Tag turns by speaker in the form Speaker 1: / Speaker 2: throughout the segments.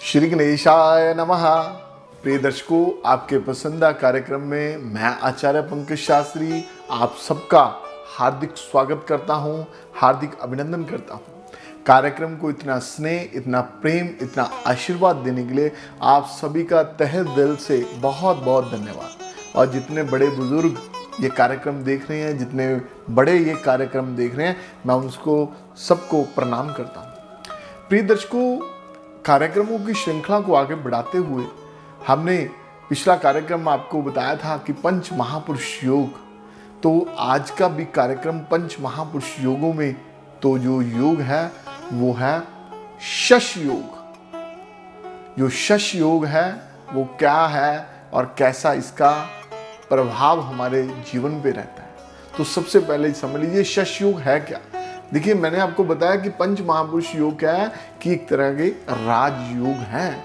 Speaker 1: श्री गणेशाय नमः। प्रिय दर्शकों, आपके पसंदीदा कार्यक्रम में मैं आचार्य पंकज शास्त्री आप सबका हार्दिक स्वागत करता हूं, हार्दिक अभिनंदन करता हूं। कार्यक्रम को इतना स्नेह, इतना प्रेम, इतना आशीर्वाद देने के लिए आप सभी का तहे दिल से बहुत बहुत धन्यवाद। और जितने बड़े बुजुर्ग ये कार्यक्रम देख रहे हैं, जितने बड़े ये कार्यक्रम देख रहे हैं, मैं उनको सबको प्रणाम करता हूँ। प्रिय दर्शकों, कार्यक्रमों की श्रृंखला को आगे बढ़ाते हुए हमने पिछला कार्यक्रम आपको बताया था कि पंच महापुरुष योग, तो आज का भी कार्यक्रम पंच महापुरुष योगों में तो जो योग है वो है शश योग। जो शश योग है वो क्या है और कैसा इसका प्रभाव हमारे जीवन पे रहता है, तो सबसे पहले समझ लीजिए शश योग है क्या। देखिए, मैंने आपको बताया कि पंच महापुरुष योग क्या है कि एक तरह के राजयोग हैं,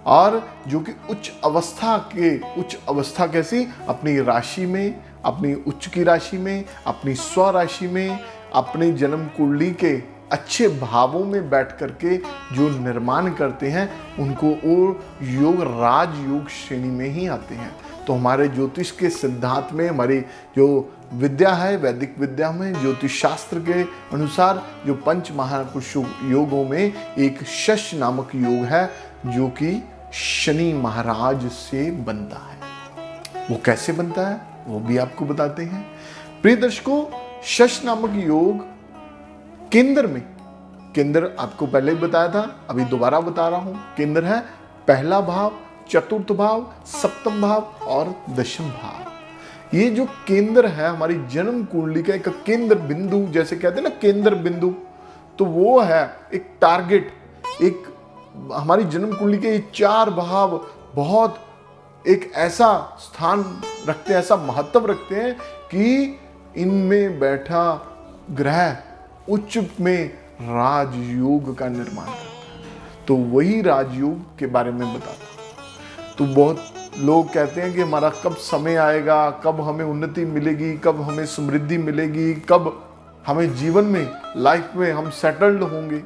Speaker 1: और जो कि उच्च अवस्था कैसी, अपनी राशि में, अपनी उच्च की राशि में, अपनी स्व राशि में, अपने जन्म कुंडली के अच्छे भावों में बैठ करके जो निर्माण करते हैं उनको और योग राजयोग श्रेणी में ही आते हैं। तो हमारे ज्योतिष के सिद्धांत में, हमारी जो विद्या है, वैदिक विद्या में, ज्योतिष शास्त्र के अनुसार जो पंच महापुरुष योगों में एक शश नामक योग है जो कि शनि महाराज से बनता है। वो कैसे बनता है वो भी आपको बताते हैं। प्रिय दर्शकों, शश नामक योग केंद्र आपको पहले ही बताया था, अभी दोबारा बता रहा हूं। केंद्र है पहला भाव, चतुर्थ भाव, सप्तम भाव और दशम भाव। ये जो केंद्र है हमारी जन्म कुंडली का एक केंद्र बिंदु, जैसे कहते हैं ना केंद्र बिंदु, तो वो है एक टारगेट। एक हमारी जन्म कुंडली के ये चार भाव बहुत एक ऐसा स्थान रखते हैं, ऐसा महत्व रखते हैं कि इनमें बैठा ग्रह उच्च में राजयोग का निर्माण करता है। तो वही राजयोग के बारे में बताता हूं। तो बहुत लोग कहते हैं कि हमारा कब समय आएगा, कब हमें उन्नति मिलेगी, कब हमें समृद्धि मिलेगी, कब हमें जीवन में, लाइफ में हम सेटल्ड होंगे।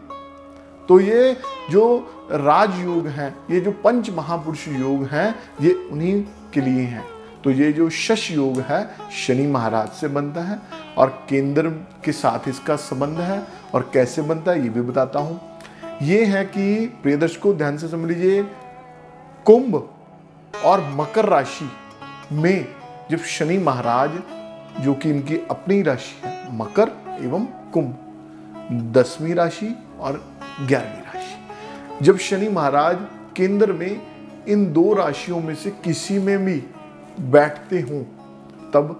Speaker 1: तो ये जो राजयोग हैं, ये जो पंच महापुरुष योग हैं, ये उन्हीं के लिए हैं। तो ये जो शश योग है शनि महाराज से बनता है और केंद्र के साथ इसका संबंध है। और कैसे बनता है ये भी बताता हूं। ये है कि प्रिय दर्शकों, ध्यान से समझ लीजिए, कुंभ और मकर राशि में जब शनि महाराज, जो कि इनकी अपनी राशि है मकर एवं कुंभ, 10वीं राशि और 11वीं राशि, जब शनि महाराज केंद्र में इन दो राशियों में से किसी में भी बैठते हों तब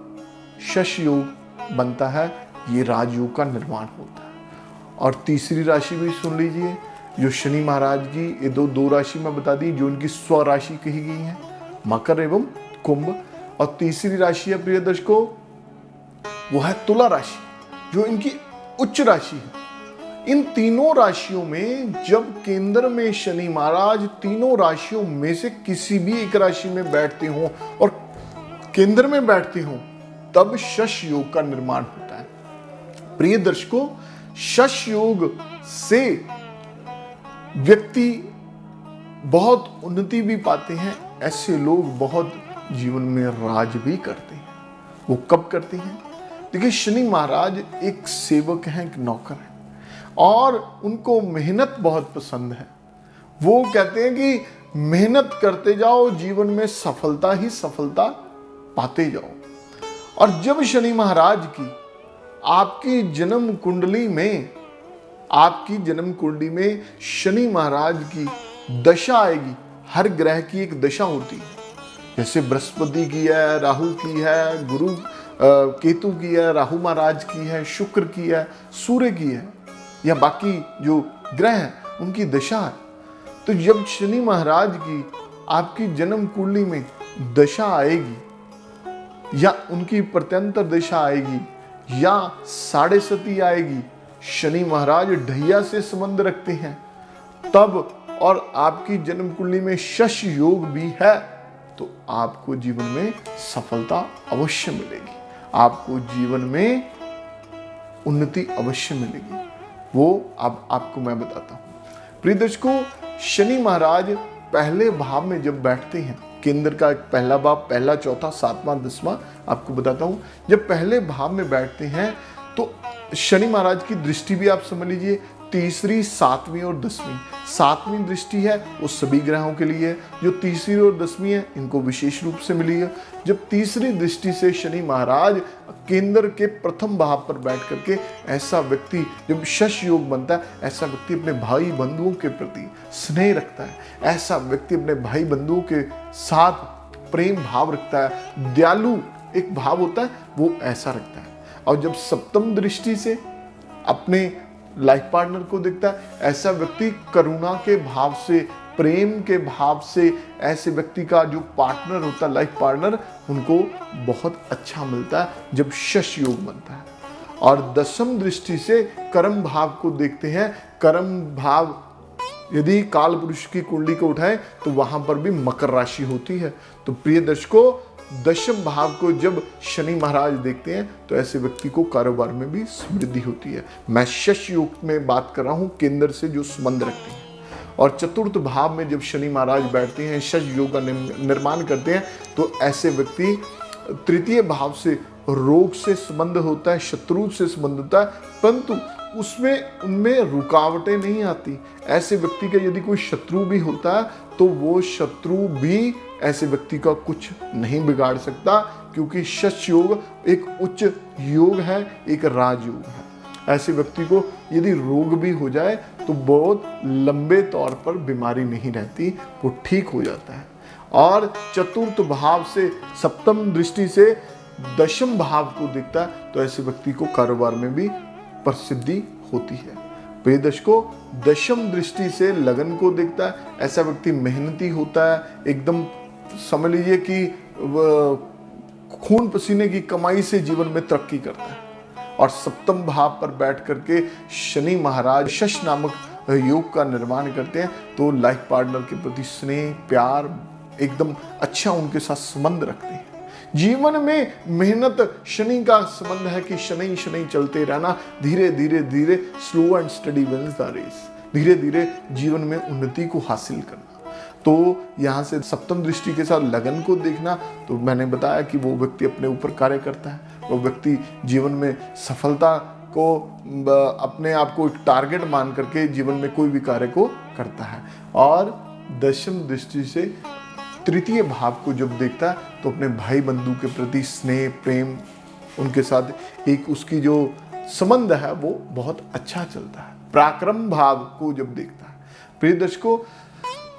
Speaker 1: शश योग बनता है, ये राजयोग का निर्माण होता है। और तीसरी राशि भी सुन लीजिए, जो शनि महाराज की ये दो राशि में बता दी जो इनकी स्व राशि कही गई है, मकर एवं कुंभ। और तीसरी राशि है प्रिय दर्शकों, वो है तुला राशि, जो इनकी उच्च राशि है। इन तीनों राशियों में जब केंद्र में शनि महाराज तीनों राशियों में से किसी भी एक राशि में बैठते हों और केंद्र में बैठते हों तब शश योग का निर्माण होता है। प्रिय दर्शकों, शश योग से व्यक्ति बहुत उन्नति भी पाते हैं। ऐसे लोग बहुत जीवन में राज भी करते हैं। वो कब करते हैं? देखिए, शनि महाराज एक सेवक हैं, एक नौकर हैं, और उनको मेहनत बहुत पसंद है। वो कहते हैं कि मेहनत करते जाओ, जीवन में सफलता ही सफलता पाते जाओ। और जब शनि महाराज की आपकी जन्म कुंडली में शनि महाराज की दशा आएगी, हर ग्रह की एक दशा होती है, जैसे बृहस्पति की है, राहु की है, गुरु केतु की है, राहु महाराज की है, शुक्र की है, सूर्य की है, या बाकी जो ग्रह हैं उनकी दशा है। तो जब शनि महाराज की आपकी जन्म कुंडली में दशा आएगी, या उनकी प्रत्यंतर दशा आएगी, या साढ़े सती आएगी, शनि महाराज ढैया से संबंध रखते हैं तब, और आपकी जन्म कुंडली में शश योग भी है, तो आपको जीवन में सफलता अवश्य मिलेगी, आपको जीवन में उन्नति अवश्य मिलेगी। वो अब आपको मैं बताता हूं। प्रिय दर्शकों, शनि महाराज पहले भाव में जब बैठते हैं, केंद्र का पहला भाव, पहला, चौथा, सातवां, 10वां आपको बताता हूं, जब पहले भाव में बैठते हैं तो शनि महाराज की दृष्टि भी आप समझ लीजिए तीसरी, 7वीं और 10वीं। 7वीं दृष्टि है वो सभी ग्रहों के लिए है, जो तीसरी और 10वीं है इनको विशेष रूप से मिली है। जब तीसरी दृष्टि से शनि महाराज केंद्र के प्रथम भाव पर बैठ करके, ऐसा व्यक्ति जब शश योग बनता है, ऐसा व्यक्ति अपने भाई बंधुओं के प्रति स्नेह रखता है, ऐसा व्यक्ति अपने भाई बंधुओं के साथ प्रेम भाव रखता है, दयालु एक भाव होता है वो ऐसा रखता है। और जब सप्तम दृष्टि से अपने लाइफ पार्टनर को देखता है, ऐसा व्यक्ति करुणा के भाव से, प्रेम के भाव से, ऐसे व्यक्ति का जो पार्टनर होता है, लाइफ पार्टनर, उनको बहुत अच्छा मिलता है जब शश योग बनता है। और 10वीं दृष्टि से कर्म भाव को देखते हैं। कर्म भाव यदि काल पुरुष की कुंडली को उठाएं तो वहां पर भी मकर राशि होती है। तो प्रिय दर्शकों, 10वें भाव को जब शनि महाराज देखते हैं तो ऐसे व्यक्ति को कारोबार में भी समृद्धि होती है। मैं शश योग में बात कर रहा हूं, केंद्र से जो संबंध रखते हैं। और चतुर्थ भाव में जब शनि महाराज बैठते हैं, शश योग का निर्माण करते हैं, तो ऐसे व्यक्ति तृतीय भाव से रोग से संबंध होता है, शत्रु से संबंध होता है, परंतु उनमें रुकावटें नहीं आती। ऐसे व्यक्ति का यदि कोई शत्रु भी होता है तो वो शत्रु भी ऐसे व्यक्ति का कुछ नहीं बिगाड़ सकता, क्योंकि शश योग एक उच्च योग है, एक राजयोग है। ऐसे व्यक्ति को यदि रोग भी हो जाए तो बहुत लंबे तौर पर बीमारी नहीं रहती, वो ठीक हो जाता है। और चतुर्थ भाव से सप्तम दृष्टि से 10वें भाव को देखता है तो ऐसे व्यक्ति को कारोबार में भी प्रसिद्धि होती है। प्रिय दर्शकों, 10वीं दृष्टि से लगन को देखता है, ऐसा व्यक्ति मेहनती होता है, एकदम समझ लीजिए कि खून पसीने की कमाई से जीवन में तरक्की करता है। और सप्तम भाव पर बैठ करके शनि महाराज शश नामक योग का निर्माण करते हैं, तो लाइफ पार्टनर के प्रति स्नेह, प्यार, एकदम अच्छा उनके साथ संबंध रखते हैं। जीवन में मेहनत, शनि का संबंध है कि शनि शनि चलते रहना, धीरे धीरे धीरे, slow and steady wins the race, धीरे धीरे जीवन में उन्नति को हासिल करना। तो यहाँ से सप्तम दृष्टि के साथ लगन को देखना, तो मैंने बताया कि वो व्यक्ति अपने ऊपर कार्य करता है, वो व्यक्ति जीवन में सफलता को अपने आप को टारगेट मान करके जीवन में कोई भी कार्य को करता है। और 10वीं दृष्टि से तृतीय भाव को जब देखता है तो अपने भाई बंधु के प्रति स्नेह, प्रेम, उनके साथ एक उसकी जो संबंध है वो बहुत अच्छा चलता है। पराक्रम भाव को जब देखता है। प्रिय दर्शकों,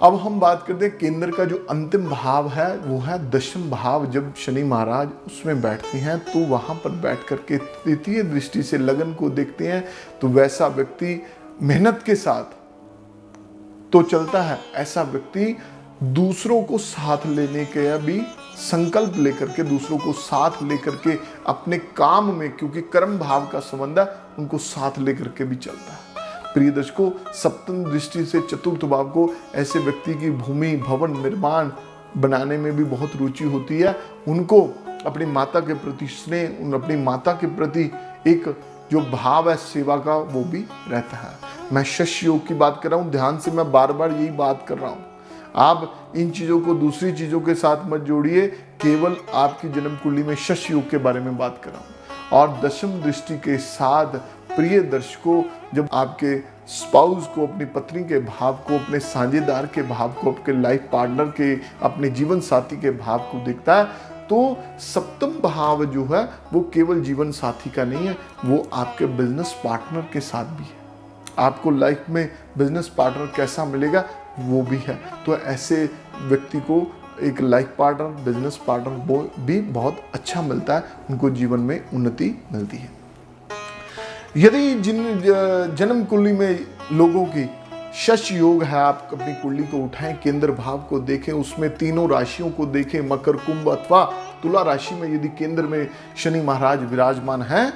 Speaker 1: अब हम बात करते हैं केंद्र का जो अंतिम भाव है वो है 10वां भाव। जब शनि महाराज उसमें बैठते हैं तो वहां पर बैठ करके तृतीय दृष्टि से लगन को देखते हैं, तो वैसा व्यक्ति मेहनत के साथ तो चलता है, ऐसा व्यक्ति दूसरों को साथ लेने के भी संकल्प लेकर के, दूसरों को साथ लेकर के अपने काम में, क्योंकि कर्म भाव का संबंध है, उनको साथ लेकर के भी चलता है। प्रिय दर्शकों, सप्तम दृष्टि से चतुर्थ भाव को ऐसे व्यक्ति की भूमि, भवन निर्माण बनाने में भी बहुत रुचि होती है। उनको अपनी माता के प्रति स्नेह, अपनी माता के प्रति एक जो भाव है सेवा का, वो भी रहता है। मैं शश योग की बात कर रहा हूँ, ध्यान से मैं बार बार यही बात कर रहा हूँ। आप इन चीज़ों को दूसरी चीज़ों के साथ मत जोड़िए, केवल आपकी जन्म कुंडली में शश योग के बारे में बात कर रहा हूँ। और 10वीं दृष्टि के साथ प्रिय दर्शकों, जब आपके स्पाउस को, अपनी पत्नी के भाव को, अपने साझेदार के भाव को, अपने लाइफ पार्टनर के, अपने जीवन साथी के भाव को देखता है, तो सप्तम भाव जो है वो केवल जीवन साथी का नहीं है, वो आपके बिजनेस पार्टनर के साथ भी है। आपको लाइफ में बिजनेस पार्टनर कैसा मिलेगा वो भी है। तो ऐसे व्यक्ति को एक लाइफ पार्टनर, बिजनेस पार्टनर वो भी बहुत अच्छा मिलता है, उनको जीवन में उन्नति मिलती है। यदि जिन जन्म कुंडली में लोगों की शश योग है, आप अपनी कुंडली को उठाएं, केंद्र भाव को देखें, उसमें तीनों राशियों को देखें, मकर, कुंभ अथवा तुला राशि में यदि केंद्र में शनि महाराज विराजमान है,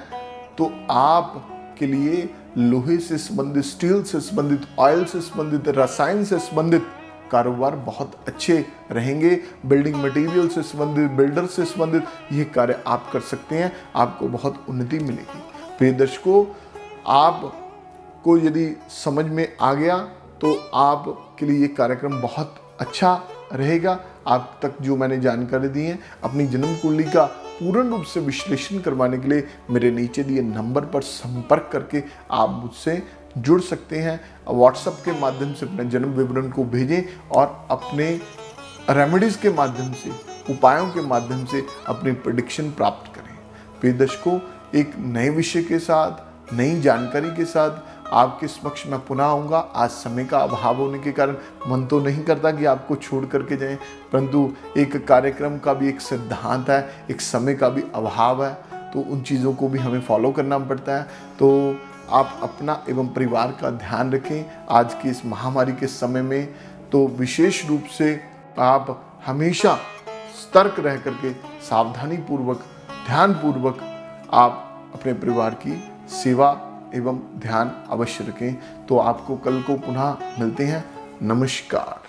Speaker 1: तो आप के लिए लोहे से संबंधित, स्टील से संबंधित, ऑयल से संबंधित, रसायन से संबंधित कारोबार बहुत अच्छे रहेंगे। बिल्डिंग मटेरियल से संबंधित, बिल्डर से संबंधित ये कार्य आप कर सकते हैं, आपको बहुत उन्नति मिलेगी। प्रिय दर्शकों, आपको यदि समझ में आ गया तो आपके लिए ये कार्यक्रम बहुत अच्छा रहेगा। आप तक जो मैंने जानकारी दी है, अपनी जन्म कुंडली का पूर्ण रूप से विश्लेषण करवाने के लिए मेरे नीचे दिए नंबर पर संपर्क करके आप मुझसे जुड़ सकते हैं। व्हाट्सएप के माध्यम से अपने जन्म विवरण को भेजें और अपने रेमेडीज के माध्यम से, उपायों के माध्यम से अपनी प्रेडिक्शन प्राप्त करें। प्रिय दर्शकों, एक नए विषय के साथ, नई जानकारी के साथ आपके समक्ष मैं पुनः आऊँगा। आज समय का अभाव होने के कारण मन तो नहीं करता कि आपको छोड़ करके जाएं, परंतु एक कार्यक्रम का भी एक सिद्धांत है, एक समय का भी अभाव है, तो उन चीज़ों को भी हमें फॉलो करना पड़ता है। तो आप अपना एवं परिवार का ध्यान रखें आज की इस महामारी के समय में। तो विशेष रूप से आप हमेशा सतर्क रह करके, सावधानी पूर्वक, ध्यान पूर्वक आप अपने परिवार की सेवा एवं ध्यान अवश्य रखें। तो आपको कल को पुनः मिलते हैं। नमस्कार।